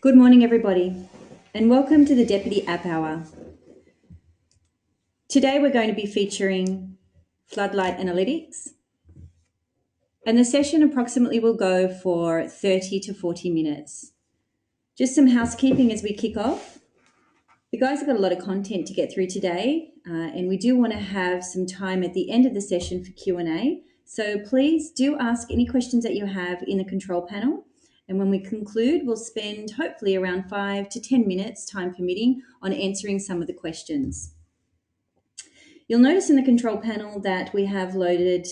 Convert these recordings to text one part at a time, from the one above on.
Good morning, everybody, and welcome to the Deputy App Hour. Today, we're going to be featuring Floodlight Analytics, and the session approximately will go for 30 to 40 minutes. Just some housekeeping as we kick off. The guys have got a lot of content to get through today, and we do want to have some time at the end of the session for Q&A. So please do ask any questions that you have in the control panel. And when we conclude, we'll spend hopefully around 5 to 10 minutes, time permitting, on answering some of the questions. You'll notice in the control panel that we have loaded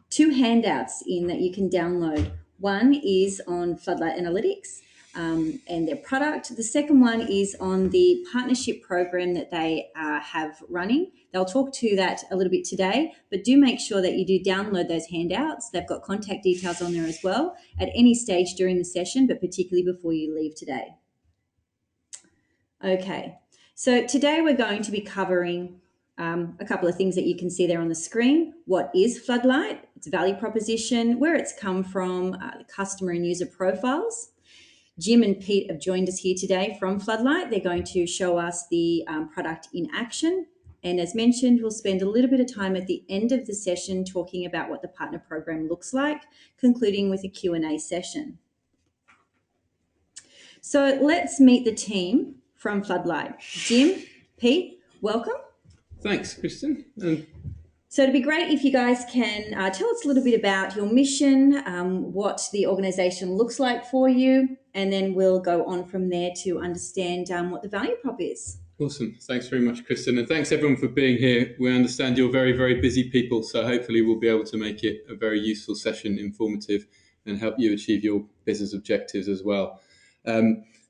two handouts in that you can download. One is on Floodlight Analytics and their product. The second one is on the partnership program that they have running. They'll talk to that a little bit today, but do make sure that you do download those handouts. They've got contact details on there as well at any stage during the session, but particularly before you leave today. Okay, so today we're going to be covering a couple of things that you can see there on the screen. What is Floodlight? Its value proposition, where it's come from, the customer and user profiles. Jim and Pete have joined us here today from Floodlight. They're going to show us the product in action. And as mentioned, we'll spend a little bit of time at the end of the session talking about what the partner program looks like, concluding with a Q&A session. So let's meet the team from Floodlight. Jim, Pete, welcome. Thanks, Kristin. So it'd be great if you guys can tell us a little bit about your mission, what the organisation looks like for you, and then we'll go on from there to understand what the value prop is. Awesome. Thanks very much, Kristin. And thanks everyone for being here. We understand you're very, very busy people, so hopefully we'll be able to make it a very useful session, informative, and help you achieve your business objectives as well.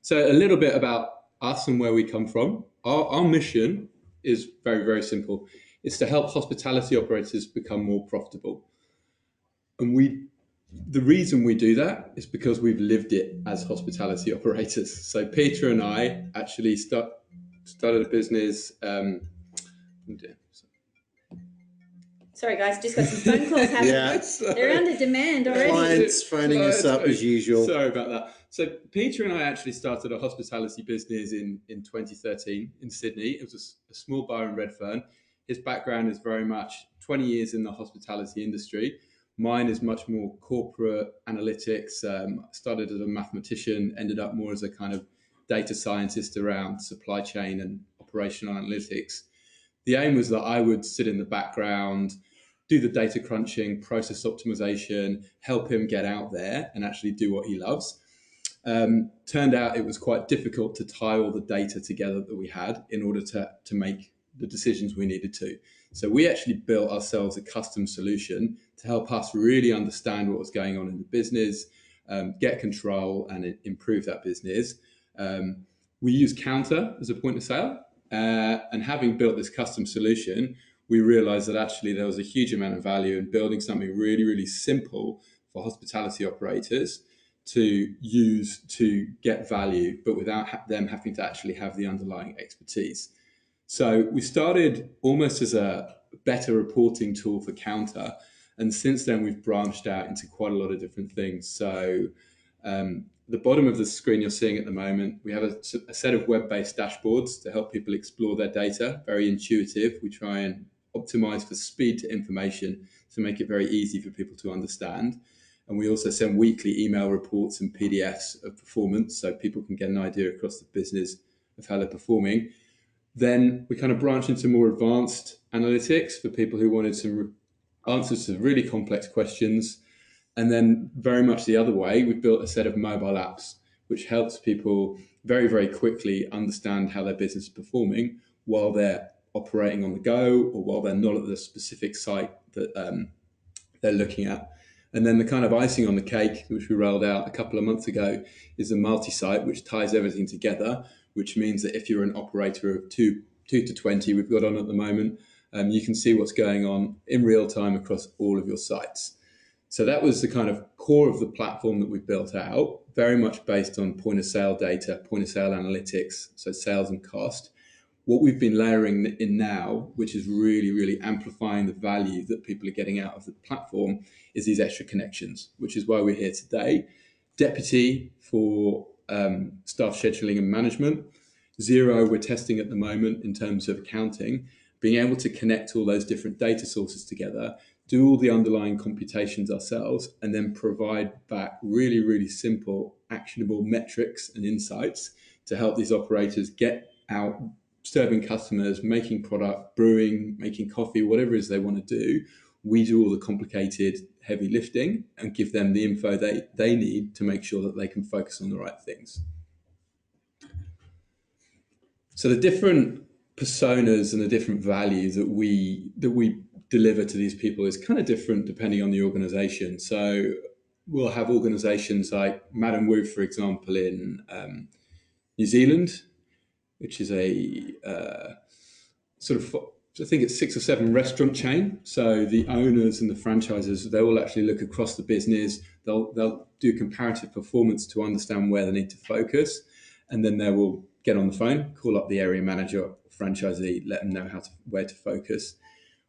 So a little bit about us and where we come from. Our mission is very, very simple. It's to help hospitality operators become more profitable. And the reason we do that is because we've lived it as hospitality operators. So Peter and I actually started a business. Sorry, guys, just got some phone calls happening. Yeah. They're under demand already. Clients phoning us up as usual. Sorry about that. So Peter and I actually started a hospitality business in 2013 in Sydney. It was a small bar in Redfern. His background is very much 20 years in the hospitality industry. Mine is much more corporate analytics. Started as a mathematician, ended up more as a kind of data scientist around supply chain and operational analytics. The aim was that I would sit in the background, do the data crunching, process optimization, help him get out there and actually do what he loves. Turned out it was quite difficult to tie all the data together that we had in order to make the decisions we needed to. So we actually built ourselves a custom solution to help us really understand what was going on in the business, get control and improve that business. We use Counter as a point of sale. And having built this custom solution, we realized that actually there was a huge amount of value in building something really, really simple for hospitality operators to use to get value, but without them having to actually have the underlying expertise. So we started almost as a better reporting tool for Counter. And since then, we've branched out into quite a lot of different things. So the bottom of the screen you're seeing at the moment, we have a set of web-based dashboards to help people explore their data, very intuitive. We try and optimize for speed to information to make it very easy for people to understand. And we also send weekly email reports and PDFs of performance so people can get an idea across the business of how they're performing. Then we kind of branch into more advanced analytics for people who wanted some answers to really complex questions. And then very much the other way, we've built a set of mobile apps, which helps people very, very quickly understand how their business is performing while they're operating on the go or while they're not at the specific site that they're looking at. And then the kind of icing on the cake, which we rolled out a couple of months ago, is a multi-site, which ties everything together, which means that if you're an operator of 2 to 20, we've got on at the moment, you can see what's going on in real time across all of your sites. So that was the kind of core of the platform that we built out, very much based on point of sale data, point of sale analytics, so sales and cost. What we've been layering in now, which is really, really amplifying the value that people are getting out of the platform, is these extra connections, which is why we're here today. Deputy for staff scheduling and management. 0, we're testing at the moment in terms of accounting, being able to connect all those different data sources together, do all the underlying computations ourselves, and then provide back really, really simple, actionable metrics and insights to help these operators get out, serving customers, making product, brewing, making coffee, whatever it is they want to do. We do all the complicated, heavy lifting and give them the info they need to make sure that they can focus on the right things. So the different personas and the different values that we deliver to these people is kind of different depending on the organization. So we'll have organizations like Madam Wu, for example, in New Zealand, which is a sort of, I think it's 6 or 7 restaurant chain. So the owners and the franchisers, they will actually look across the business. They'll do comparative performance to understand where they need to focus. And then they will get on the phone, call up the area manager, franchisee, let them know where to focus.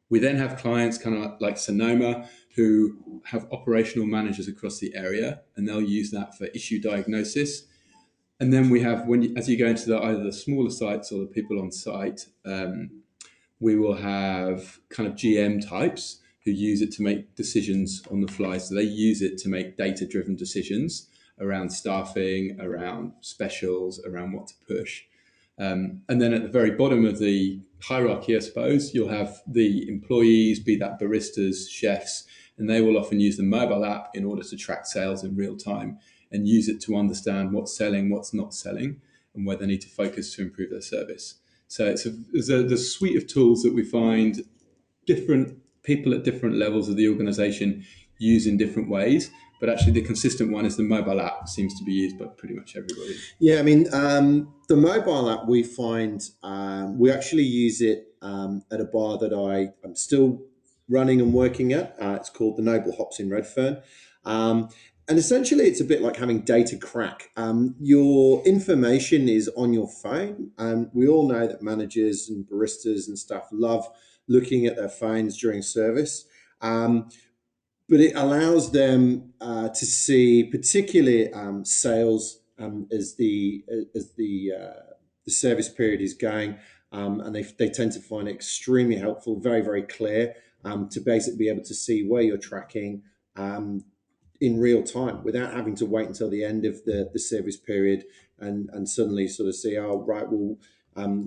We then have clients kind of like Sonoma who have operational managers across the area, and they'll use that for issue diagnosis. And then we have, as you go into either the smaller sites or the people on site, we will have kind of GM types who use it to make decisions on the fly. So they use it to make data-driven decisions around staffing, around specials, around what to push. And then at the very bottom of the hierarchy, I suppose, you'll have the employees, be that baristas, chefs, and they will often use the mobile app in order to track sales in real time and use it to understand what's selling, what's not selling, and where they need to focus to improve their service. So there's a suite of tools that we find different people at different levels of the organization use in different ways. But actually the consistent one is the mobile app seems to be used by pretty much everybody. Yeah, I mean, the mobile app we find, we actually use it at a bar that I'm still running and working at. It's called the Noble Hops in Redfern. And essentially, it's a bit like having data crack. Your information is on your phone. And we all know that managers and baristas and stuff love looking at their phones during service. But it allows them to see, particularly sales as the service period is going, and they tend to find it extremely helpful, very, very clear, to basically be able to see where you're tracking in real time without having to wait until the end of the service period and suddenly sort of see, oh, right, well,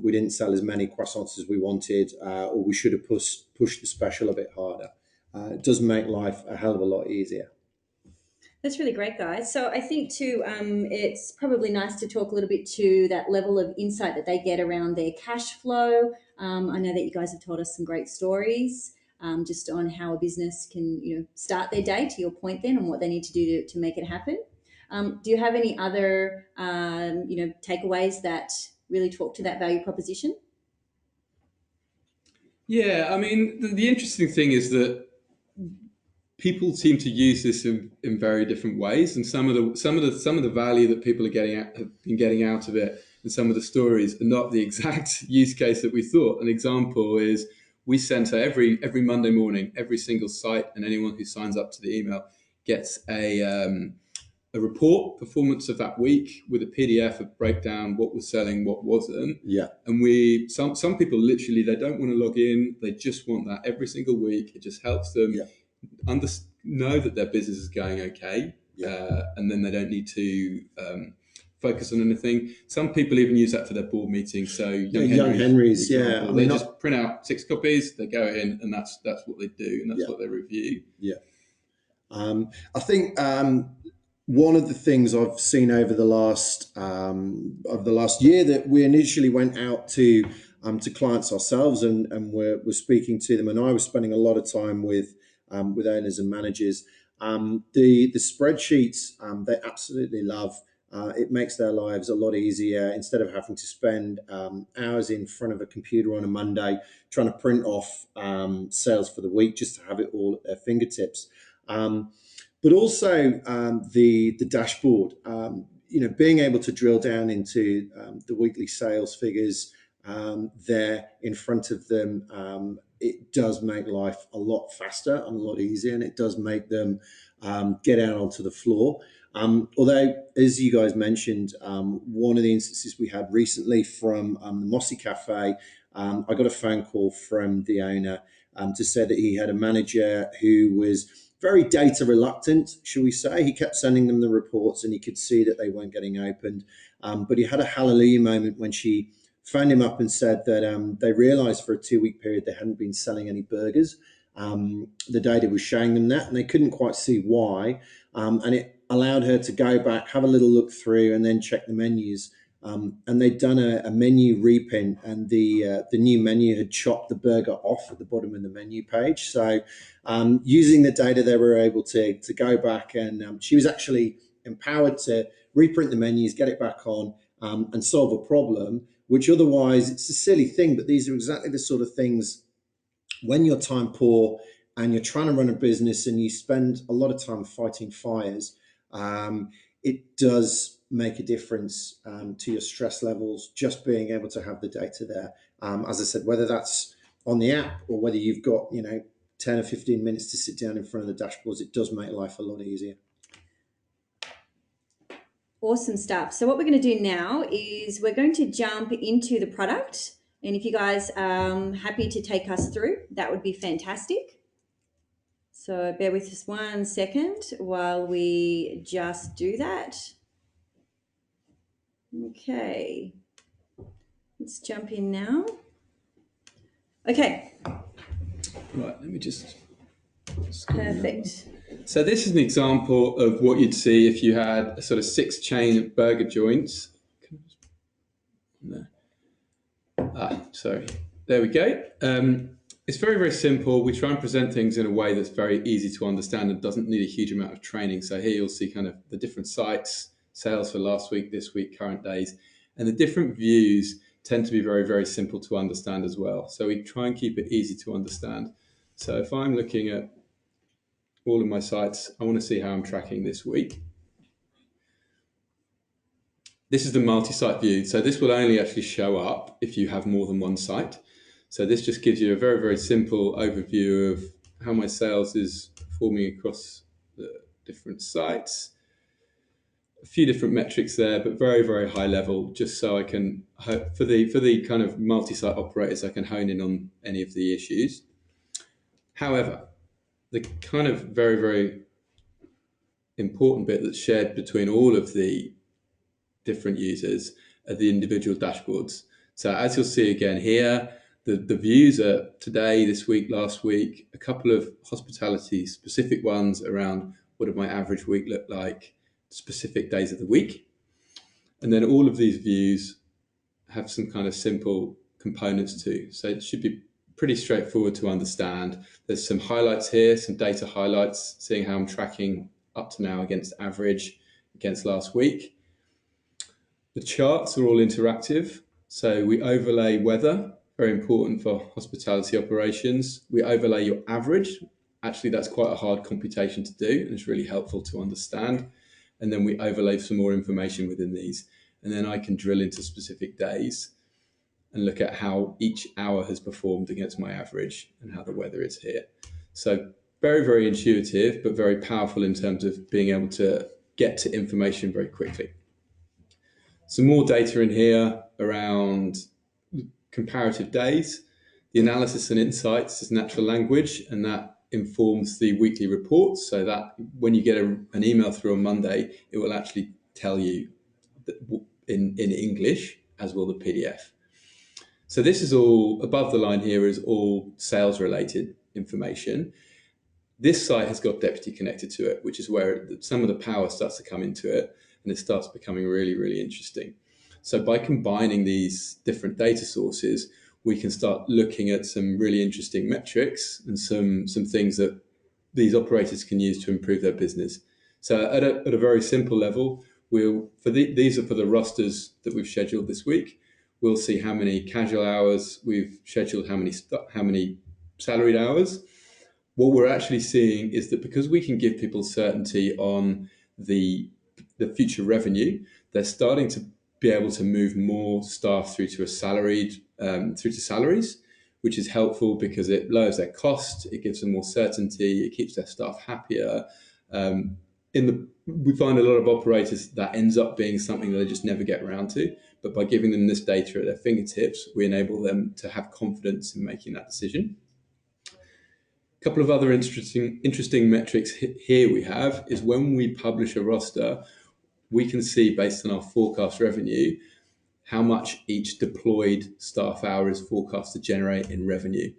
we didn't sell as many croissants as we wanted, or we should have pushed the special a bit harder. It does make life a hell of a lot easier. That's really great, guys. So I think too, it's probably nice to talk a little bit to that level of insight that they get around their cash flow. I know that you guys have told us some great stories just on how a business can, start their day, to your point then, and what they need to do to make it happen. Do you have any other, takeaways that really talk to that value proposition? Yeah, I mean, the interesting thing is that people seem to use this in very different ways, and some of the value that people have been getting out of it, and some of the stories are not the exact use case that we thought. An example is we sent every Monday morning, every single site and anyone who signs up to the email gets a report, performance of that week, with a PDF of breakdown, what was selling, what wasn't. Yeah. And some people literally, they don't want to log in. They just want that every single week. It just helps them know that their business is going okay. And then they don't need to focus on anything. Some people even use that for their board meetings. So Young Henry's, yeah. They just print out 6 copies, they go in, and that's what they do, and that's what they review. Yeah. I think one of the things I've seen over the last year that we initially went out to clients ourselves and we're speaking to them, and I was spending a lot of time with owners and managers. The spreadsheets they absolutely love. It makes their lives a lot easier instead of having to spend hours in front of a computer on a Monday trying to print off sales for the week, just to have it all at their fingertips. But also the dashboard, being able to drill down into the weekly sales figures there in front of them, it does make life a lot faster and a lot easier, and it does make them get out onto the floor. Although, as you guys mentioned, one of the instances we had recently from the Mossy Cafe, I got a phone call from the owner to say that he had a manager who was very data reluctant, shall we say. He kept sending them the reports and he could see that they weren't getting opened. But he had a hallelujah moment when she phoned him up and said that they realized for a 2-week period they hadn't been selling any burgers. The data was showing them that, and they couldn't quite see why. And it allowed her to go back, have a little look through, and then check the menus. And they'd done a menu reprint, and the new menu had chopped the burger off at the bottom of the menu page. So using the data, they were able to go back, and she was actually empowered to reprint the menus, get it back on, and solve a problem, which otherwise it's a silly thing, but these are exactly the sort of things when you're time poor and you're trying to run a business and you spend a lot of time fighting fires, it does make a difference to your stress levels, just being able to have the data there. As I said, whether that's on the app or whether you've got, 10 or 15 minutes to sit down in front of the dashboards, it does make life a lot easier. Awesome stuff. So what we're going to do now is we're going to jump into the product. And if you guys are happy to take us through, that would be fantastic. So bear with us 1 second while we just do that. Okay. Let's jump in now. Okay. Right, let me just... Perfect. So this is an example of what you'd see if you had a sort of 6 chain of burger joints. No. Sorry. There we go. It's very, very simple. We try and present things in a way that's very easy to understand and doesn't need a huge amount of training. So here you'll see kind of the different sites, sales for last week, this week, current days, and the different views tend to be very, very simple to understand as well. So we try and keep it easy to understand. So if I'm looking at all of my sites, I want to see how I'm tracking this week. This is the multi-site view. So this will only actually show up if you have more than one site. So this just gives you a very, very simple overview of how my sales is performing across the different sites. A few different metrics there, but very, very high level, just so I can, for the kind of multi-site operators, I can hone in on any of the issues. However, the kind of very, very important bit that's shared between all of the different users are the individual dashboards. So as you'll see again here, the views are today, this week, last week, a couple of hospitality specific ones around what did my average week look like, specific days of the week. And then all of these views have some kind of simple components too. So it should be pretty straightforward to understand. There's some highlights here, some data highlights, seeing how I'm tracking up to now against average, against last week. The charts are all interactive. So we overlay weather, very important for hospitality operations. We overlay your average. Actually, that's quite a hard computation to do, and it's really helpful to understand. And then we overlay some more information within these. And then I can drill into specific days and look at how each hour has performed against my average and how the weather is here. So very, very intuitive, but very powerful in terms of being able to get to information very quickly. Some more data in here around comparative days. The analysis and insights is natural language, and that informs the weekly reports, so that when you get an email through on Monday, it will actually tell you in English, as will the PDF. So this is all, above the line here is all sales related information. This site has got Deputy connected to it, which is where some of the power starts to come into it, and it starts becoming really, really interesting. So by combining these different data sources, we can start looking at some really interesting metrics and some things that these operators can use to improve their business. So at a very simple level, these are for the rosters that we've scheduled this week. We'll see how many casual hours we've scheduled, how many salaried hours. What we're actually seeing is that because we can give people certainty on the future revenue, they're starting to be able to move more staff through to salaries, which is helpful because it lowers their cost, it gives them more certainty, it keeps their staff happier, and we find a lot of operators that ends up being something that they just never get around to. But by giving them this data at their fingertips, we enable them to have confidence in making that decision. A couple of other interesting metrics here we have is when we publish a roster, we can see based on our forecast revenue how much each deployed staff hour is forecast to generate in revenue.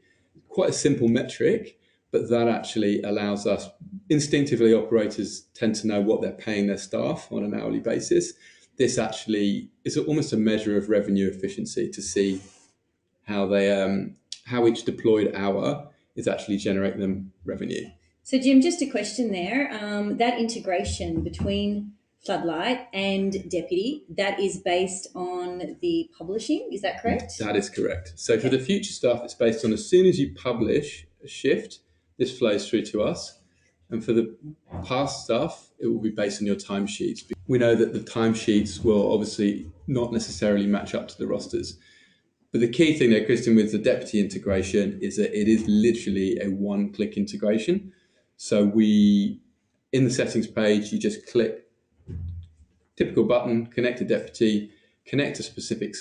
Quite a simple metric, but that actually allows us, instinctively operators tend to know what they're paying their staff on an hourly basis. This actually is almost a measure of revenue efficiency to see how how each deployed hour is actually generating them revenue. So, Jim, just a question there. That integration between Floodlight and Deputy, that is based on the publishing, is that correct? That is correct. So for the future stuff, it's based on as soon as you publish a shift, this flows through to us. And for the past stuff, it will be based on your timesheets. We know that the timesheets will obviously not necessarily match up to the rosters. But the key thing there, Kristin, with the Deputy integration is that it is literally a one-click integration. So in the settings page, you just click typical button, connect to Deputy, connect a specific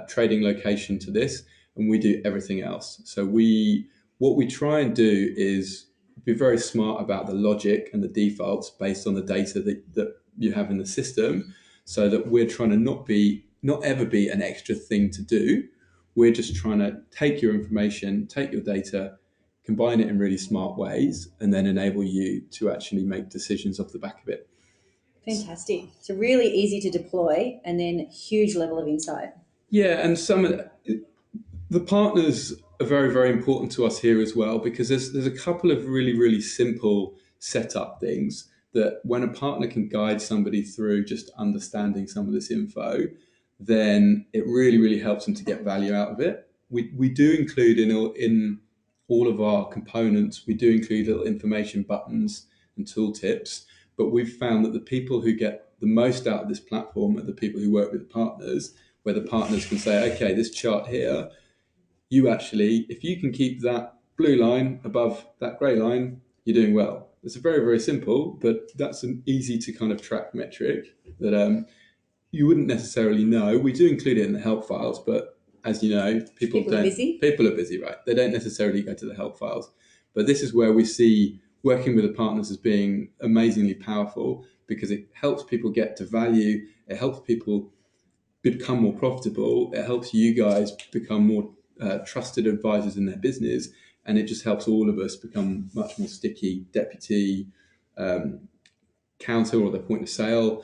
trading location to this, and we do everything else. So what we try and do is be very smart about the logic and the defaults based on the data that you have in the system, so that we're trying to not ever be an extra thing to do. We're just trying to take your information, take your data, combine it in really smart ways, and then enable you to actually make decisions off the back of it. Fantastic. So really easy to deploy and then huge level of insight. Yeah, and some of the partners are very, very important to us here as well, because there's a couple of really, really simple setup things that when a partner can guide somebody through just understanding some of this info, then it really, really helps them to get value out of it. We do include in all of our components, we do include little information buttons and tooltips, but we've found that the people who get the most out of this platform are the people who work with the partners, where the partners can say, okay, this chart here, you actually, if you can keep that blue line above that grey line, you're doing well. It's very, very simple, but that's an easy to kind of track metric that you wouldn't necessarily know. We do include it in the help files, but as you know, people are busy, right? They don't necessarily go to the help files. But this is where we see working with the partners as being amazingly powerful, because it helps people get to value, it helps people become more profitable, it helps you guys become more trusted advisors in their business, and it just helps all of us become much more sticky. Deputy, counter or the point of sale,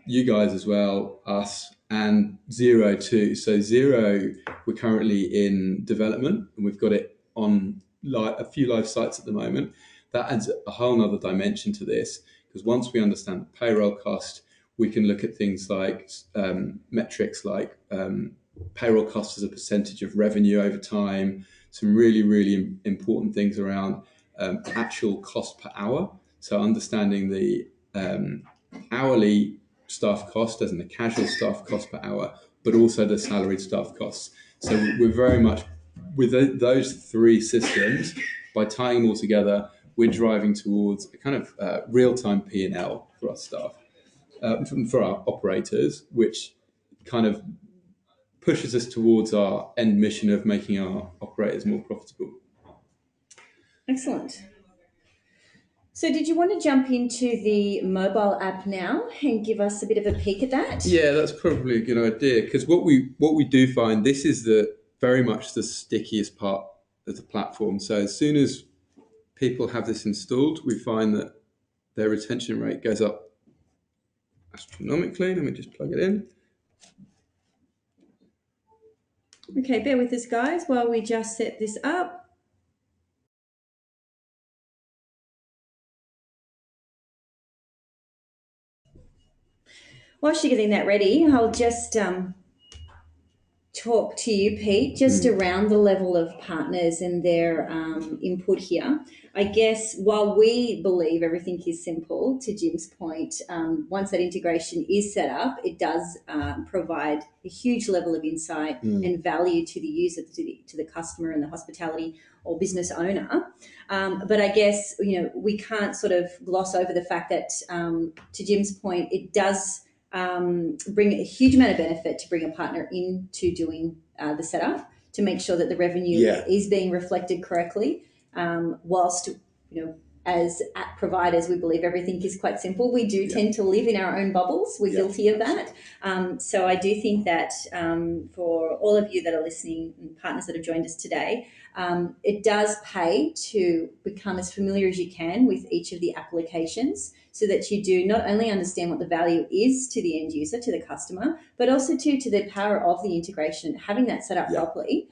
you guys as well, us, and Zero too. So Zero, we're currently in development and we've got it on a few live sites at the moment. That adds a whole nother dimension to this, because once we understand the payroll cost, we can look at things like metrics like payroll cost as a percentage of revenue over time, some really, really important things around actual cost per hour. So understanding the hourly staff cost as in the casual staff cost per hour, but also the salaried staff costs. So we're very much with those three systems, by tying them all together, we're driving towards a kind of real-time P&L for our staff, for our operators, which kind of pushes us towards our end mission of making our operators more profitable. Excellent. So did you want to jump into the mobile app now and give us a bit of a peek at that? Yeah, that's probably a good idea, because what we do find, this is very much the stickiest part of the platform. So as soon as people have this installed, we find that their retention rate goes up astronomically. Let me just plug it in. Okay, bear with us, guys, while we just set this up. While she's getting that ready, I'll just talk to you, Pete, just around the level of partners and their input here. I guess while we believe everything is simple, to Jim's point, once that integration is set up, it does provide a huge level of insight and value to the user, to the customer and the hospitality or business owner. But I guess, we can't sort of gloss over the fact that, to Jim's point, it does bring a huge amount of benefit to bring a partner into doing the setup to make sure that the revenue is being reflected correctly. Whilst, as app providers, we believe everything is quite simple. We do tend to live in our own bubbles. We're guilty of that. So I do think that for all of you that are listening and partners that have joined us today, it does pay to become as familiar as you can with each of the applications so that you do not only understand what the value is to the end user, to the customer, but also to the power of the integration, having that set up properly.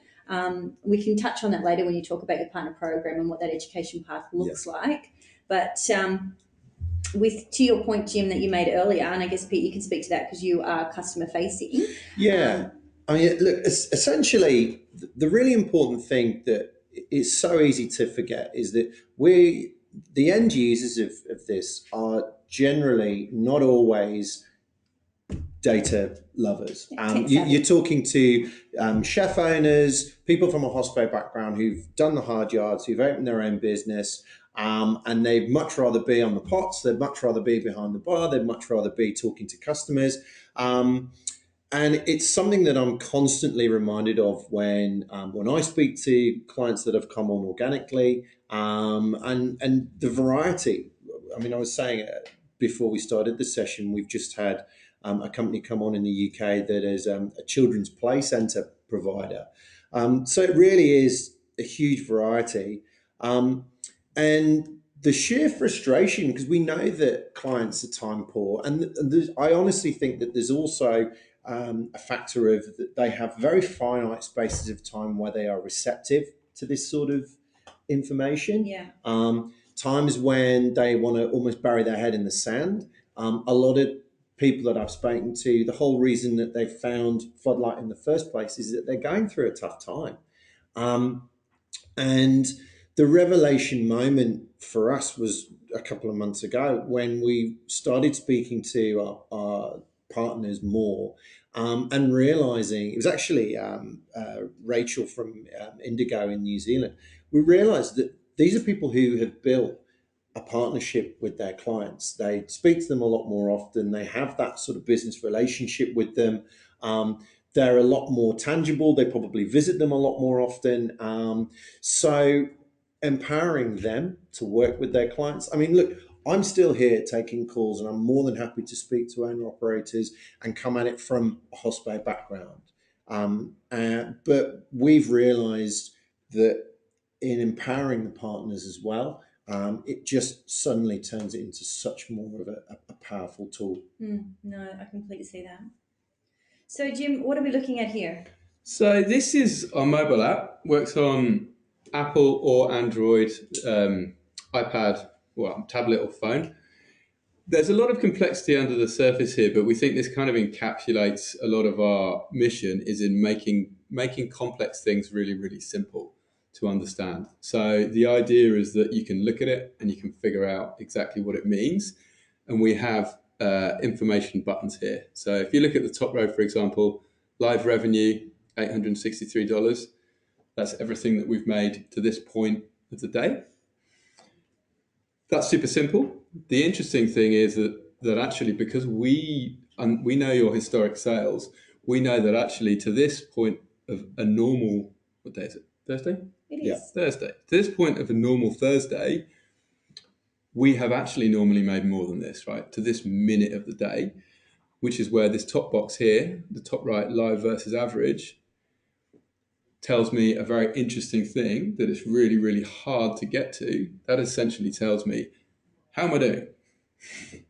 We can touch on that later when you talk about your partner program and what that education path looks like. But to your point, Jim, that you made earlier, and I guess, Pete, you can speak to that because you are customer facing. Yeah. I mean, look, essentially, the really important thing that is so easy to forget is that the end users of this are generally not always data lovers. You're talking to chef owners, people from a hospo background who've done the hard yards, who've opened their own business, and they'd much rather be on the pots, they'd much rather be behind the bar, they'd much rather be talking to customers. And it's something that I'm constantly reminded of when I speak to clients that have come on organically, and the variety. I mean, I was saying before we started the session, we've just had a company come on in the UK that is a children's play centre provider. So it really is a huge variety. And the sheer frustration, because we know that clients are time poor, and I honestly think that there's also a factor of that they have very finite spaces of time where they are receptive to this sort of information. Times when they want to almost bury their head in the sand. A lot of people that I've spoken to, the whole reason that they found Floodlight in the first place is that they're going through a tough time. And the revelation moment for us was a couple of months ago when we started speaking to our partners more, and realizing it was actually Rachel from Indigo in New Zealand. We realized that these are people who have built a partnership with their clients. They speak to them a lot more often. They have that sort of business relationship with them. They're a lot more tangible. They probably visit them a lot more often. So empowering them to work with their clients. I mean, look, I'm still here taking calls, and I'm more than happy to speak to owner operators and come at it from a hospo background. But we've realized that in empowering the partners as well, it just suddenly turns it into such more of a powerful tool. No, I completely see that. So, Jim, what are we looking at here? So this is our mobile app, works on Apple or Android, iPad, tablet or phone. There's a lot of complexity under the surface here, but we think this kind of encapsulates a lot of our mission is in making complex things really, really simple to understand. So the idea is that you can look at it and you can figure out exactly what it means. And we have information buttons here. So if you look at the top row, for example, live revenue, $863. That's everything that we've made to this point of the day. That's super simple. The interesting thing is that actually, because we know your historic sales, we know that actually to this point of a normal, what day is it? Thursday? It is. Yeah, Thursday. To this point of a normal Thursday, we have actually normally made more than this, right? To this minute of the day, which is where this top box here, the top right, live versus average, tells me a very interesting thing that it's really, really hard to get to. That essentially tells me, how am I doing?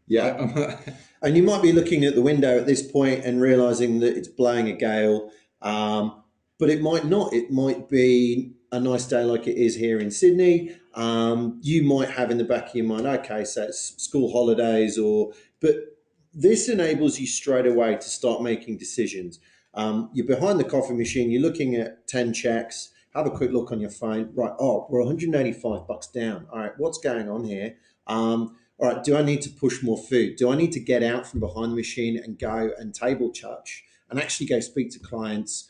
Yeah. And you might be looking at the window at this point and realizing that it's blowing a gale, but it might not. It might be a nice day like it is here in Sydney. You might have in the back of your mind, okay, so it's school holidays, but this enables you straight away to start making decisions. You're behind the coffee machine, you're looking at 10 checks, have a quick look on your phone. Right, oh, we're $185 down. All right, what's going on here? All right, do I need to push more food? Do I need to get out from behind the machine and go and table touch and actually go speak to clients,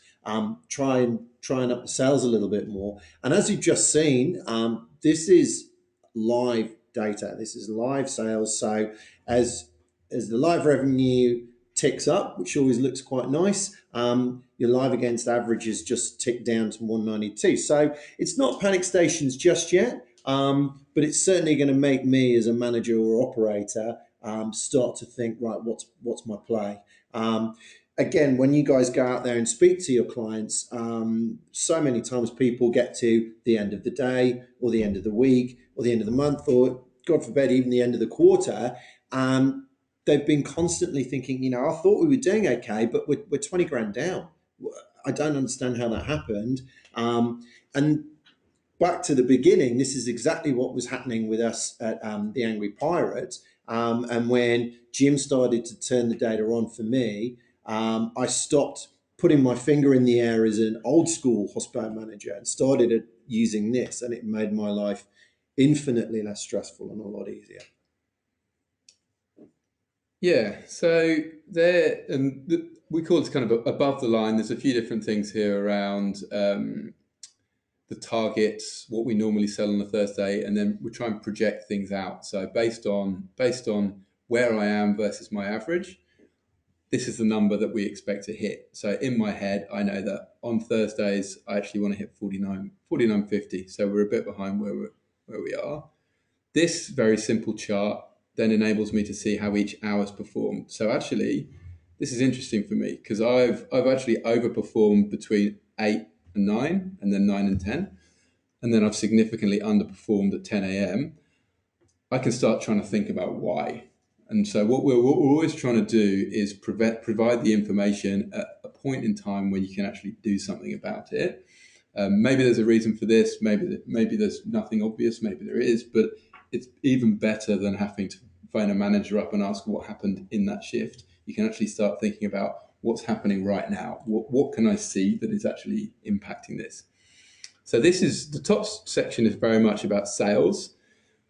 try and up the sales a little bit more? And as you've just seen, this is live data. This is live sales. So as the live revenue ticks up, which always looks quite nice, your live against averages just tick down to 192. So it's not panic stations just yet, but it's certainly going to make me as a manager or operator start to think, right, what's my play? Again, when you guys go out there and speak to your clients, so many times people get to the end of the day or the end of the week or the end of the month or, God forbid, even the end of the quarter. They've been constantly thinking, I thought we were doing okay, but we're 20 grand down. I don't understand how that happened. And back to the beginning, this is exactly what was happening with us at the Angry Pirate. And when Jim started to turn the data on for me, I stopped putting my finger in the air as an old school hospital manager and started using this, and it made my life infinitely less stressful and a lot easier. Yeah, so there, and we call this kind of above the line. There's a few different things here around the targets, what we normally sell on a Thursday, and then we try and project things out. So based on where I am versus my average, this is the number that we expect to hit. So in my head, I know that on Thursdays, I actually want to hit 49.50. So we're a bit behind where we are. This very simple chart then enables me to see how each hour's performed. So actually, this is interesting for me because I've actually overperformed between 8 and 9, and then 9 and 10, and then I've significantly underperformed at 10 a.m. I can start trying to think about why. And so what we're always trying to do is provide the information at a point in time where you can actually do something about it. Maybe there's a reason for this. Maybe there's nothing obvious. Maybe there is, but it's even better than having to phone a manager up and ask what happened in that shift. You can actually start thinking about what's happening right now. What can I see that is actually impacting this? So this is the top section is very much about sales.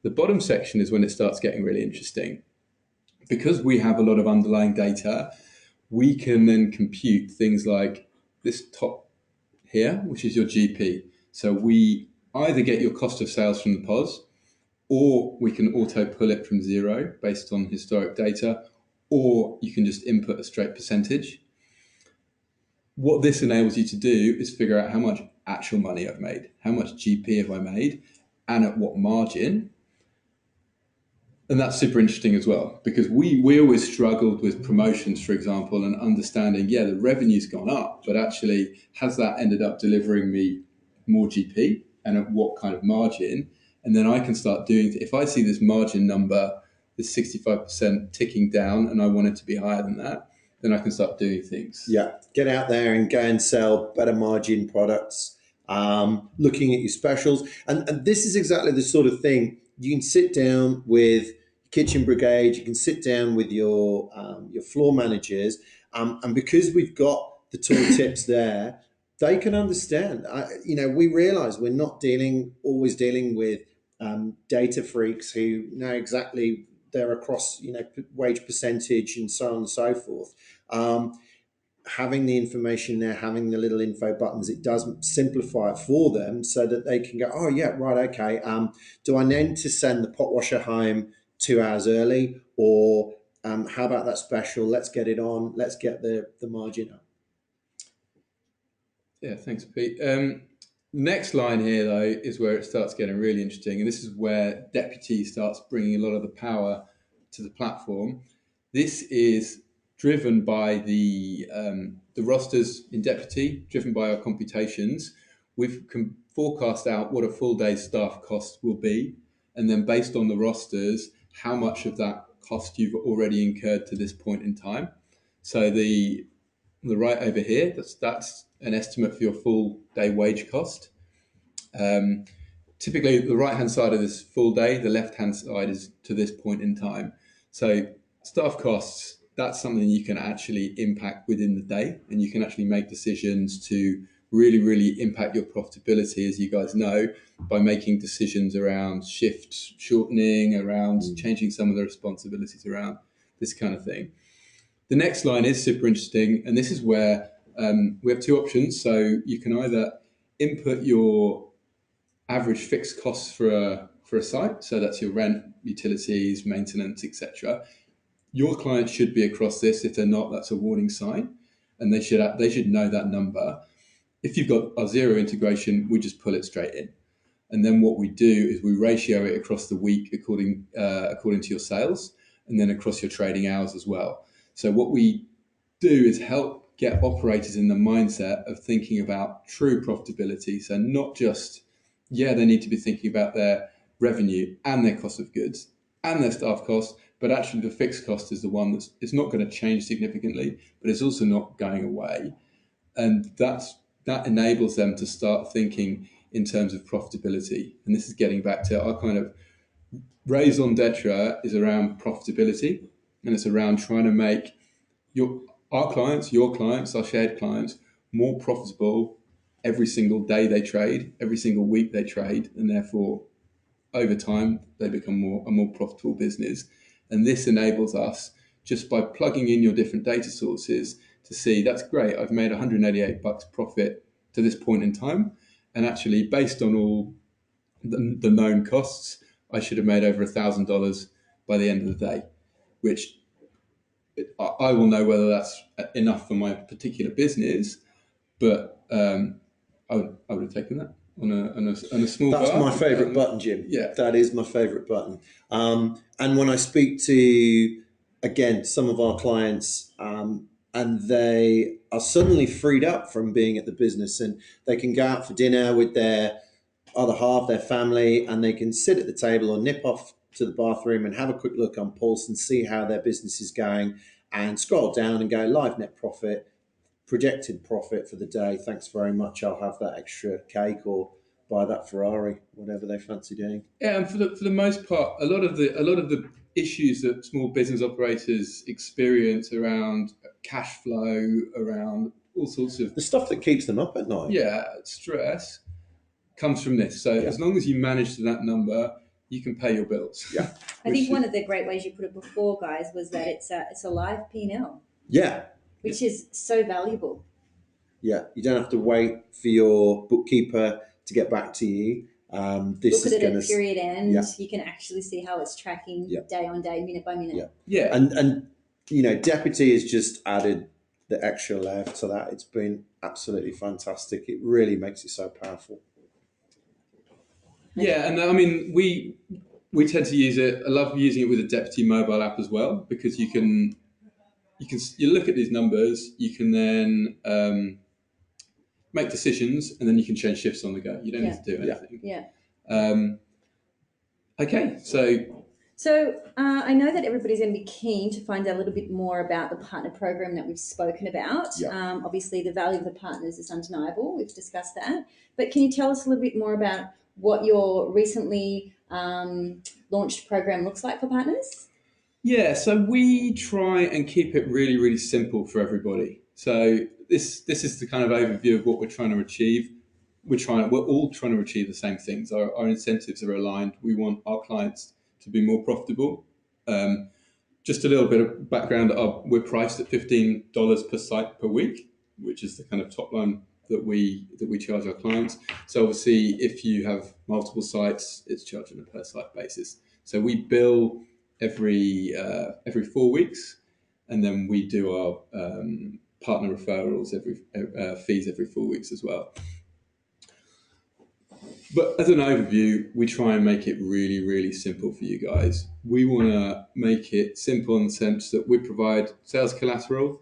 The bottom section is when it starts getting really interesting. Because we have a lot of underlying data, we can then compute things like this top here, which is your GP. So we either get your cost of sales from the POS, or we can auto pull it from zero based on historic data, or you can just input a straight percentage. What this enables you to do is figure out how much actual money I've made, how much GP have I made, and at what margin. And that's super interesting as well, because we always struggled with promotions, for example, and understanding, the revenue's gone up, but actually, has that ended up delivering me more GP and at what kind of margin? And then I can start doing, if I see this margin number, this 65% ticking down, and I want it to be higher than that, then I can start doing things. Yeah, get out there and go and sell better margin products, looking at your specials. And this is exactly the sort of thing you can sit down with kitchen brigade, you can sit down with your floor managers, and because we've got the tool tips there, they can understand. We realize we're not always dealing with data freaks who know exactly they're across wage percentage and so on and so forth. Having the information there, having the little info buttons, it does simplify it for them so that they can go, oh yeah, right, okay. Do I need to send the pot washer home 2 hours early, or how about that special? Let's get it on. Let's get the margin up. Yeah, thanks, Pete. Next line here, though, is where it starts getting really interesting, and this is where Deputy starts bringing a lot of the power to the platform. This is driven by the rosters in Deputy, driven by our computations. We can forecast out what a full day's staff cost will be, and then based on the rosters, how much of that cost you've already incurred to this point in time. So the right over here, that's an estimate for your full day wage cost. Typically, the right-hand side of this full day, the left-hand side is to this point in time. So staff costs, that's something you can actually impact within the day, and you can actually make decisions to really, really impact your profitability, as you guys know, by making decisions around shift shortening, around changing some of the responsibilities around this kind of thing. The next line is super interesting, and this is where we have two options. So you can either input your average fixed costs for a site, so that's your rent, utilities, maintenance, etc. Your clients should be across this. If they're not, that's a warning sign, and they should know that number. If you've got our zero integration, we just pull it straight in, and then what we do is we ratio it across the week according to your sales, and then across your trading hours as well. So what we do is help get operators in the mindset of thinking about true profitability. So not just, they need to be thinking about their revenue and their cost of goods and their staff costs, but actually the fixed cost is the one it's not going to change significantly, but it's also not going away. And that enables them to start thinking in terms of profitability. And this is getting back to our kind of raison d'etre is around profitability, and it's around trying to make our clients, your clients, our shared clients, more profitable every single day they trade, every single week they trade, and therefore over time they become a more profitable business. And this enables us, just by plugging in your different data sources, to see that's great, I've made $188 profit to this point in time, and actually based on all the known costs, I should have made over $1,000 by the end of the day, which I will know whether that's enough for my particular business, but I would have taken that on a small That's bar. my favourite button, Jim. Yeah. That is my favourite button. And when I speak to, again, some of our clients, and they are suddenly freed up from being at the business, and they can go out for dinner with their other half, their family, and they can sit at the table or nip off to the bathroom and have a quick look on Pulse and see how their business is going, and scroll down and go live net profit, projected profit for the day. Thanks very much. I'll have that extra cake or buy that Ferrari, whatever they fancy doing. Yeah, and for the most part, a lot of the issues that small business operators experience around cash flow, around all sorts of the stuff that keeps them up at night. Yeah, stress comes from this. So as long as you manage to that number, you can pay your bills. Yeah. I think one of the great ways you put it before, guys, was that it's a live P&L. Yeah. Which is so valuable. Yeah, you don't have to wait for your bookkeeper to get back to you. Look at it at period end. Yeah. You can actually see how it's tracking day on day, minute by minute. Yeah. And Deputy has just added the extra layer to that. It's been absolutely fantastic. It really makes it so powerful. Yeah, and I mean we tend to use it. I love using it with a Deputy mobile app as well, because you look at these numbers, you can then make decisions, and then you can change shifts on the go. You don't need to do anything. Yeah. Okay, so I know that everybody's going to be keen to find out a little bit more about the partner program that we've spoken about. Yeah. Obviously, the value of the partners is undeniable. We've discussed that. But can you tell us a little bit more about what your recently launched program looks like for partners? Yeah, so we try and keep it really, really simple for everybody. So this is the kind of overview of what we're trying to achieve. We're all trying to achieve the same things. Our incentives are aligned. We want our clients to be more profitable. Just a little bit of background: we're priced at $15 per site per week, which is the kind of top line that we charge our clients. So obviously, if you have multiple sites, it's charged on a per site basis. So we bill every 4 weeks, and then we do our partner referrals fees every 4 weeks as well. But as an overview, we try and make it really, really simple for you guys. We want to make it simple in the sense that we provide sales collateral,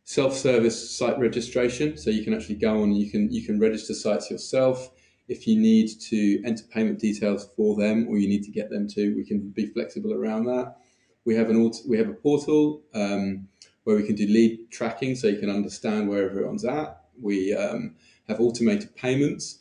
self-service site registration, so you can actually go on and you can register sites yourself. If you need to enter payment details for them, or you need to get them to, we can be flexible around that. We have a portal where we can do lead tracking, so you can understand where everyone's at. We have automated payments.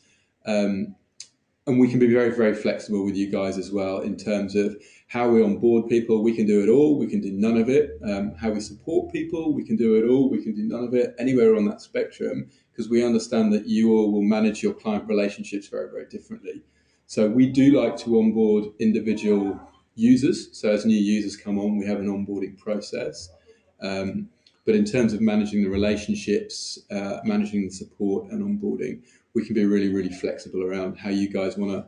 and we can be very, very flexible with you guys as well in terms of how we onboard people. We can do it all. We can do none of it. How we support people. We can do it all. We can do none of it. Anywhere on that spectrum, because we understand that you all will manage your client relationships very, very differently. So we do like to onboard individual users. So as new users come on, we have an onboarding process. But in terms of managing the relationships, managing the support and onboarding, we can be really, really flexible around how you guys want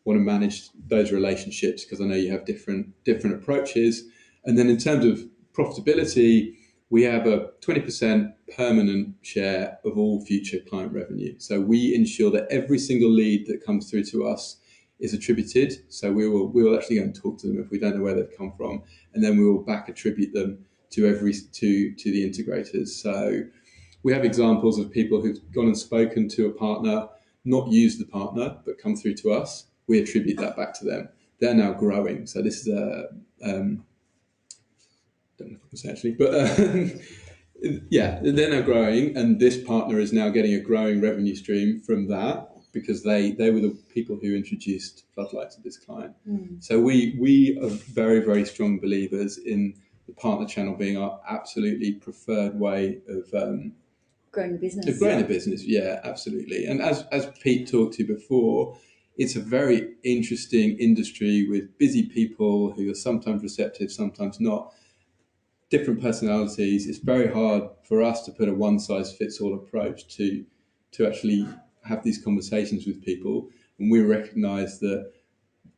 to manage those relationships, because I know you have different approaches. And then in terms of profitability, we have a 20% permanent share of all future client revenue. So we ensure that every single lead that comes through to us is attributed. So we will actually go and talk to them if we don't know where they've come from, and then we will back attribute them to the integrators. So we have examples of people who've gone and spoken to a partner, not used the partner, but come through to us. We attribute that back to them. They're now growing. So this is a don't know if I can say actually, but yeah, they're now growing, and this partner is now getting a growing revenue stream from that, because they were the people who introduced Floodlight to this client. So we are very, very strong believers in the partner channel being our absolutely preferred way of growing the business. The business, yeah, absolutely. And as Pete talked to before, it's a very interesting industry with busy people who are sometimes receptive, sometimes not. Different personalities. It's very hard for us to put a one-size-fits-all approach to actually have these conversations with people. And we recognise that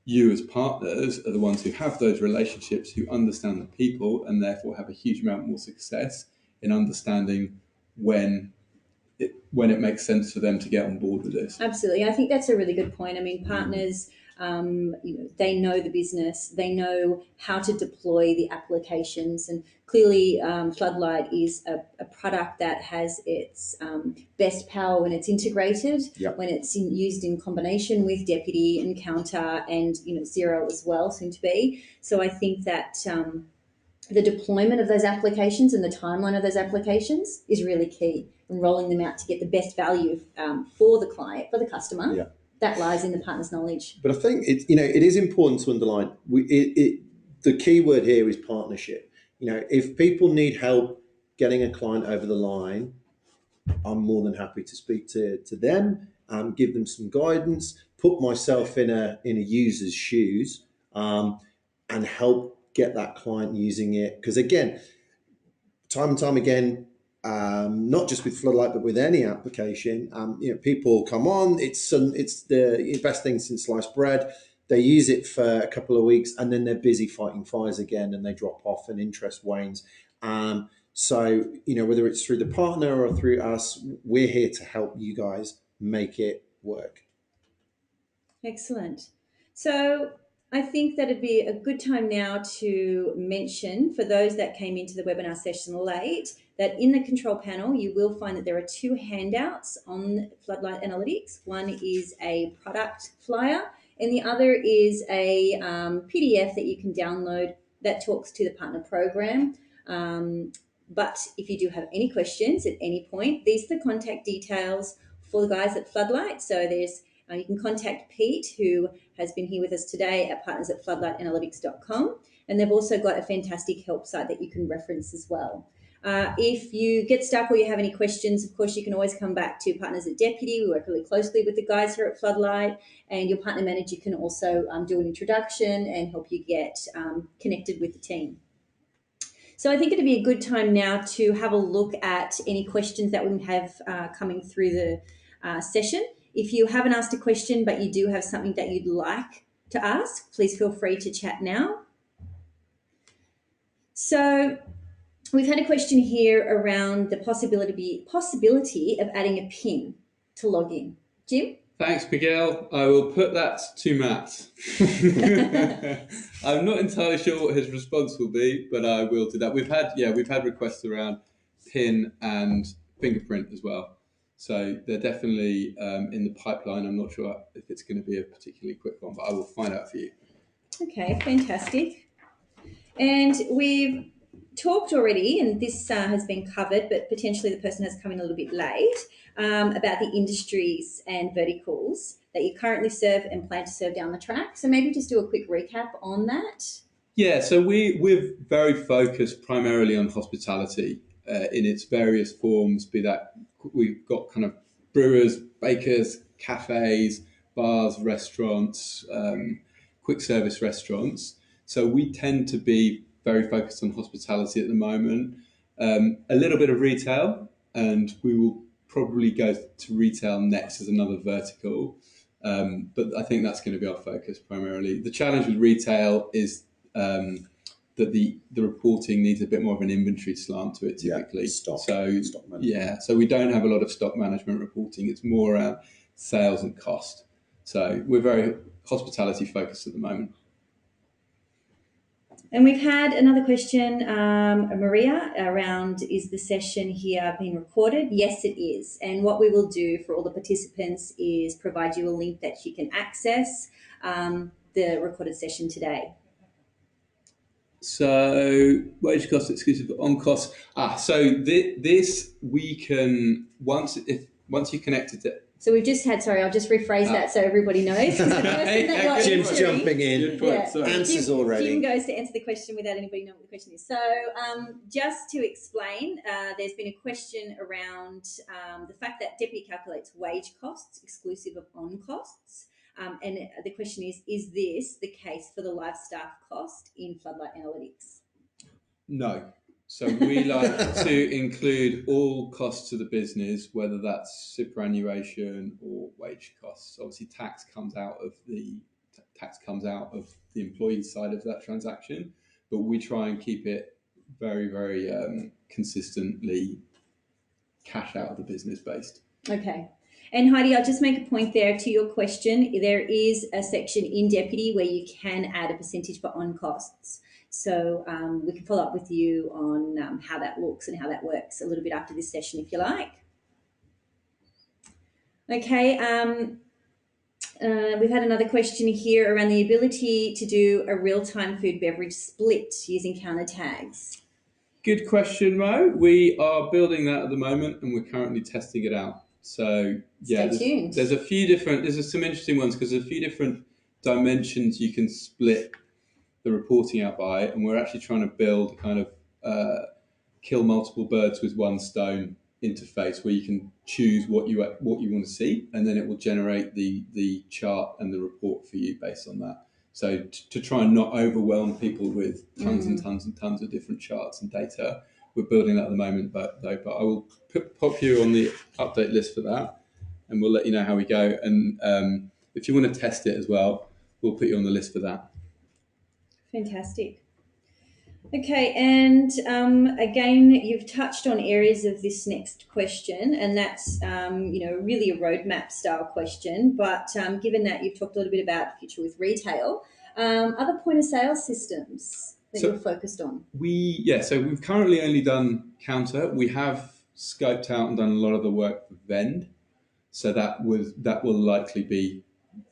you as partners are the ones who have those relationships, who understand the people, and therefore have a huge amount more success in understanding when it makes sense for them to get on board with this. Absolutely. I think that's a really good point. I mean, partners, they know the business, they know how to deploy the applications, and clearly Floodlight is a product that has its best power when it's integrated, when it's used in combination with Deputy, Encounter, and Xero as well, soon to be. So I think that the deployment of those applications and the timeline of those applications is really key, and rolling them out to get the best value for the client, for the customer. Yeah. That lies in the partner's knowledge. But I think it is important to underline the key word here is partnership. If people need help getting a client over the line, I'm more than happy to speak to them, give them some guidance, put myself in a user's shoes, and help get that client using it. Because again, time and time again, not just with Floodlight, but with any application, people come on. It's the best thing since sliced bread. They use it for a couple of weeks, and then they're busy fighting fires again, and they drop off, and interest wanes. So whether it's through the partner or through us, we're here to help you guys make it work. Excellent. So I think that it'd be a good time now to mention, for those that came into the webinar session late, that in the control panel, you will find that there are two handouts on Floodlight Analytics. One is a product flyer, and the other is a PDF that you can download that talks to the partner program. But if you do have any questions at any point, these are the contact details for the guys at Floodlight. So there's you can contact Pete, who has been here with us today, at partners@floodlightanalytics.com. And they've also got a fantastic help site that you can reference as well. If you get stuck or you have any questions, of course, you can always come back to Partners at Deputy. We work really closely with the guys here at Floodlight. And your partner manager can also do an introduction and help you get connected with the team. So I think it'd be a good time now to have a look at any questions that we have coming through the session. If you haven't asked a question, but you do have something that you'd like to ask, please feel free to chat now. So we've had a question here around the possibility of adding a PIN to log in. Jim? Thanks, Miguel. I will put that to Matt. I'm not entirely sure what his response will be, but I will do that. We've had requests around PIN and fingerprint as well. So they're definitely in the pipeline. I'm not sure if it's going to be a particularly quick one, but I will find out for you. Okay, fantastic. And we've talked already, and this has been covered, but potentially the person has come in a little bit late, about the industries and verticals that you currently serve and plan to serve down the track. So maybe just do a quick recap on that. Yeah, so we're very focused primarily on hospitality in its various forms, be that we've got kind of brewers, bakers, cafes, bars, restaurants, quick service restaurants. So we tend to be very focused on hospitality at the moment. A little bit of retail, and we will probably go to retail next as another vertical. But I think that's going to be our focus primarily. The challenge with retail is that the reporting needs a bit more of an inventory slant to it typically. Yeah, stock management. Yeah, so we don't have a lot of stock management reporting. It's more around sales and cost. So we're very hospitality focused at the moment. And we've had another question, Maria, around, is the session here being recorded? Yes, it is. And what we will do for all the participants is provide you a link that you can access the recorded session today. So wage cost exclusive on costs. So this we can once you connected it. So we've just had, sorry, I'll just rephrase that so everybody knows. The person that you're Jim's entering, jumping in. Good point, sorry. Answers already. Jim goes to answer the question without anybody knowing what the question is. So just to explain, there's been a question around the fact that Deputy calculates wage costs exclusive of on costs. And the question is this the case for the live staff cost in Floodlight Analytics? No. So we like to include all costs of the business, whether that's superannuation or wage costs. Obviously, tax comes out of the employee side of that transaction, but we try and keep it very, very consistently cash out of the business based. Okay. And Heidi, I'll just make a point there to your question. There is a section in Deputy where you can add a percentage for on costs. So we can follow up with you on how that looks and how that works a little bit after this session, if you like. Okay. We've had another question here around the ability to do a real-time food beverage split using counter tags. Good question, Mo. We are building that at the moment, and we're currently testing it out. So yeah, Stay tuned. There's some interesting ones because there's a few different dimensions you can split the reporting out by, and we're actually trying to build kind of kill multiple birds with one stone interface where you can choose what you want to see, and then it will generate the chart and the report for you based on that. So to try and not overwhelm people with tons and tons and tons of different charts and data, we're building that at the moment. But I will pop you on the update list for that, and we'll let you know how we go. And if you want to test it as well, we'll put you on the list for that. Fantastic. Okay, and again, you've touched on areas of this next question, and that's really a roadmap style question. But given that you've talked a little bit about the future with retail, other point of sale systems that you're focused on? So we've currently only done Counter. We have scoped out and done a lot of the work for Vend. So that will likely be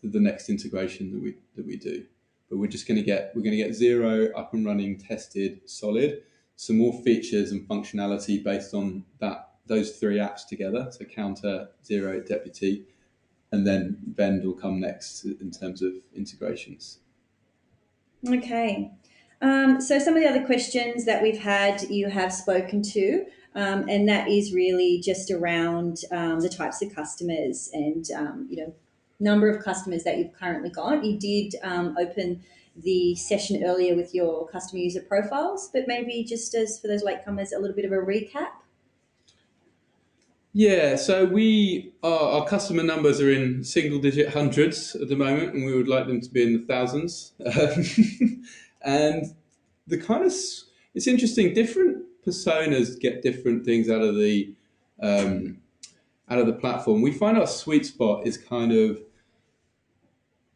the next integration that we do. But we're going to get Zero up and running, tested, solid. Some more features and functionality based on those three apps together. So Counter, Zero, Deputy, and then Vend will come next in terms of integrations. Okay. So some of the other questions that we've had, you have spoken to, and that is really just around the types of customers and number of customers that you've currently got. You did open the session earlier with your customer user profiles, but maybe just as for those latecomers, a little bit of a recap. Yeah, so our customer numbers are in single-digit hundreds at the moment, and we would like them to be in the thousands. And it's interesting. Different personas get different things out of the platform. We find our sweet spot is kind of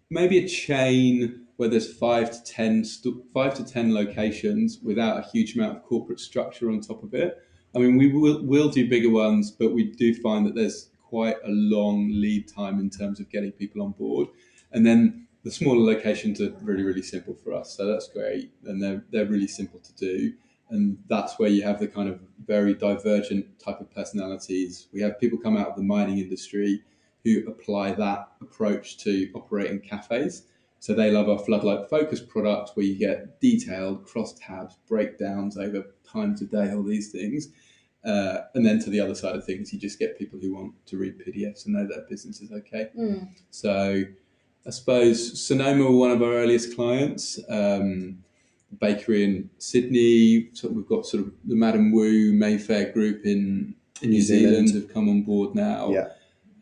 maybe a chain where there's 5 to 10 locations without a huge amount of corporate structure on top of it. I mean, we will do bigger ones, but we do find that there's quite a long lead time in terms of getting people on board. And then the smaller locations are really, really simple for us. So that's great. And they're really simple to do. And that's where you have the kind of very divergent type of personalities. We have people come out of the mining industry who apply that approach to operating cafes. So they love our Floodlight Focus product, where you get detailed cross-tabs, breakdowns over times a day, all these things. And then to the other side of things, you just get people who want to read PDFs and know their business is okay. So I suppose Sonoma were one of our earliest clients. Bakery in Sydney. So we've got sort of the Madam Wu Mayfair group in New Zealand have come on board now. Yeah.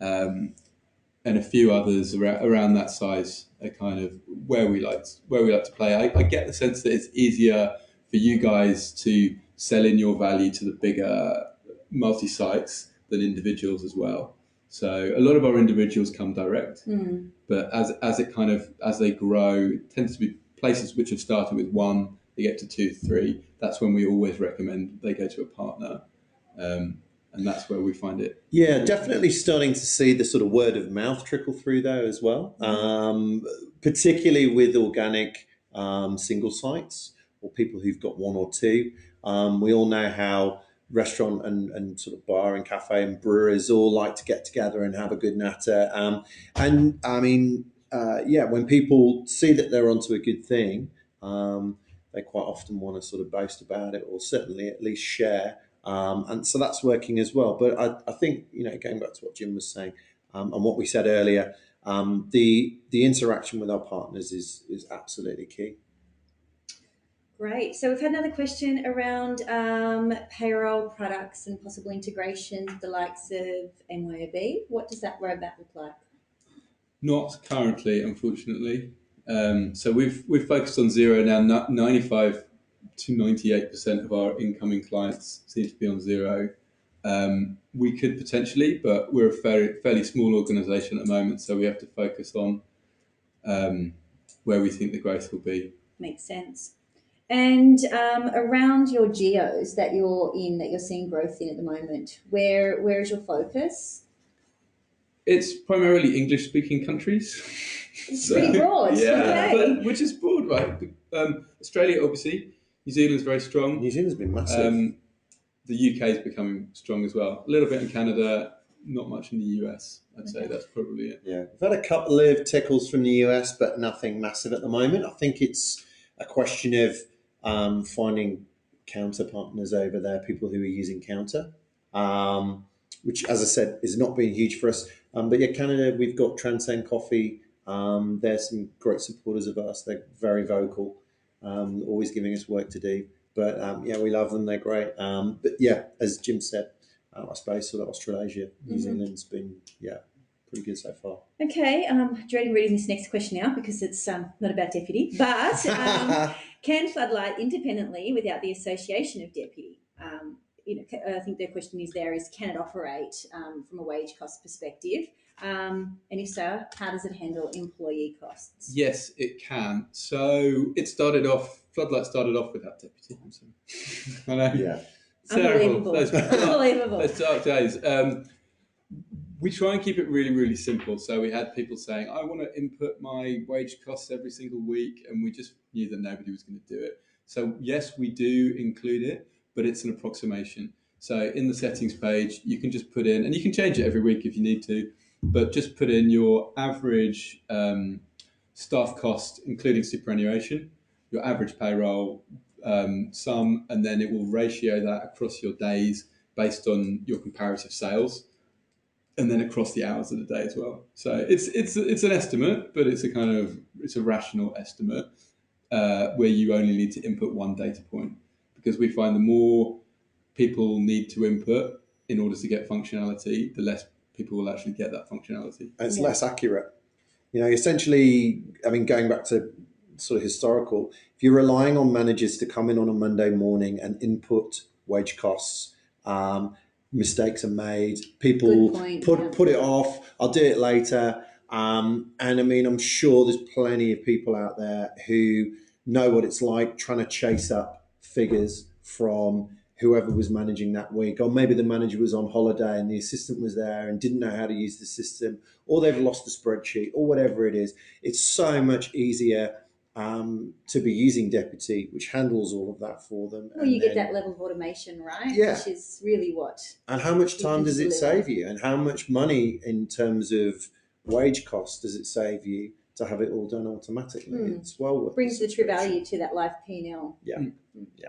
And a few others around that size are kind of where we like to play. I get the sense that it's easier for you guys to sell in your value to the bigger multi-sites than individuals as well. So a lot of our individuals come direct, but as they grow, it tends to be places which have started with one, they get to 2, 3. That's when we always recommend they go to a partner. And that's where we find it. Yeah, definitely starting to see the sort of word of mouth trickle through there as well, particularly with organic single sites or people who've got 1 or 2. We all know how restaurant and sort of bar and cafe and brewers all like to get together and have a good natter. And I mean, when people see that they're onto a good thing, they quite often want to sort of boast about it, or certainly at least share. And so that's working as well. But I think, going back to what Jim was saying and what we said earlier, the interaction with our partners is absolutely key. Great. So we've had another question around payroll products and possible integrations with the likes of MYOB. What does that roadmap look like? Not currently, unfortunately. So we've focused on Xero now. 95 to 98% of our incoming clients seem to be on Xero. We could potentially, but we're a fairly small organisation at the moment, so we have to focus on where we think the growth will be. Makes sense. And around your geos that you're seeing growth in at the moment, where is your focus? It's primarily English-speaking countries. It's pretty broad. Yeah, Okay. but which is broad, right? Australia, obviously. New Zealand's very strong. New Zealand's been massive. The UK is becoming strong as well. A little bit in Canada, not much in the US. I'd say that's probably it. Yeah, we've had a couple of tickles from the US, but nothing massive at the moment. I think it's a question of finding counter partners over there, people who are using counter, which, as I said, is not being huge for us. But yeah, Canada, we've got Transcend Coffee. They're some great supporters of us. They're very vocal, always giving us work to do. But we love them. They're great. But yeah, as Jim said, I suppose sort of Australasia, New Zealand's been, pretty good so far. Okay, dreading reading this next question now because it's not about Deputy. But can Floodlight independently without the association of Deputy? I think the question is can it operate from a wage cost perspective? And if so, how does it handle employee costs? Yes, it can. So Floodlight started off without Deputy. I know. Yeah. Unbelievable. Unbelievable. Those dark days. We try and keep it really, really simple. So we had people saying, I want to input my wage costs every single week. And we just knew that nobody was going to do it. So yes, we do include it, but it's an approximation. So in the settings page, you can just put in, and you can change it every week if you need to, but just put in your average staff cost, including superannuation, your average payroll sum, and then it will ratio that across your days based on your comparative sales, and then across the hours of the day as well. So it's an estimate, but it's a rational estimate where you only need to input one data point, because we find the more people need to input in order to get functionality, the less people will actually get that functionality. And it's less accurate. Essentially, going back to sort of historical, if you're relying on managers to come in on a Monday morning and input wage costs, mistakes are made. People put it off. I'll do it later. And I'm sure there's plenty of people out there who know what it's like trying to chase up figures from whoever was managing that week, or maybe the manager was on holiday and the assistant was there and didn't know how to use the system, or they've lost the spreadsheet, or whatever it is. It's so much easier to be using Deputy, which handles all of that for them. Well, you get that level of automation, right? Yeah. Which is really what. And how much time does it deliver. save you? And how much money in terms of wage costs does it save you to have it all done automatically? It's well worth it. Brings the true value to that life P&L. Yeah. Yeah.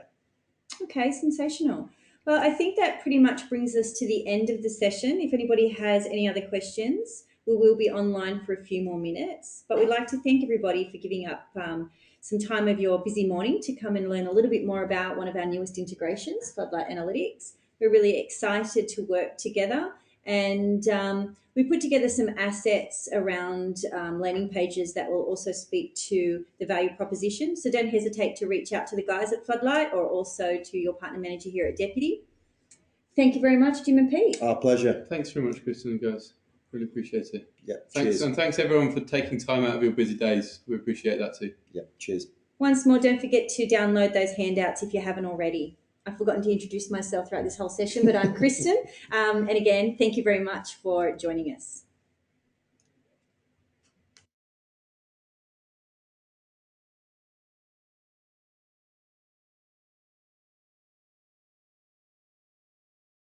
Okay, sensational. Well, I think that pretty much brings us to the end of the session. If anybody has any other questions, we will be online for a few more minutes. But we'd like to thank everybody for giving up some time of your busy morning to come and learn a little bit more about one of our newest integrations, Floodlight Analytics. We're really excited to work together, and we put together some assets around landing pages that will also speak to the value proposition. So don't hesitate to reach out to the guys at Floodlight or also to your partner manager here at Deputy. Thank you very much, Jim and Pete. Our pleasure. Thanks very much, Kristin and guys. Really appreciate it. Yeah. Thanks, Cheers. and thanks everyone for taking time out of your busy days. We appreciate that too. Yeah. Cheers. Once more, don't forget to download those handouts if you haven't already. I've forgotten to introduce myself throughout this whole session, but I'm Kristin. And again, thank you very much for joining us.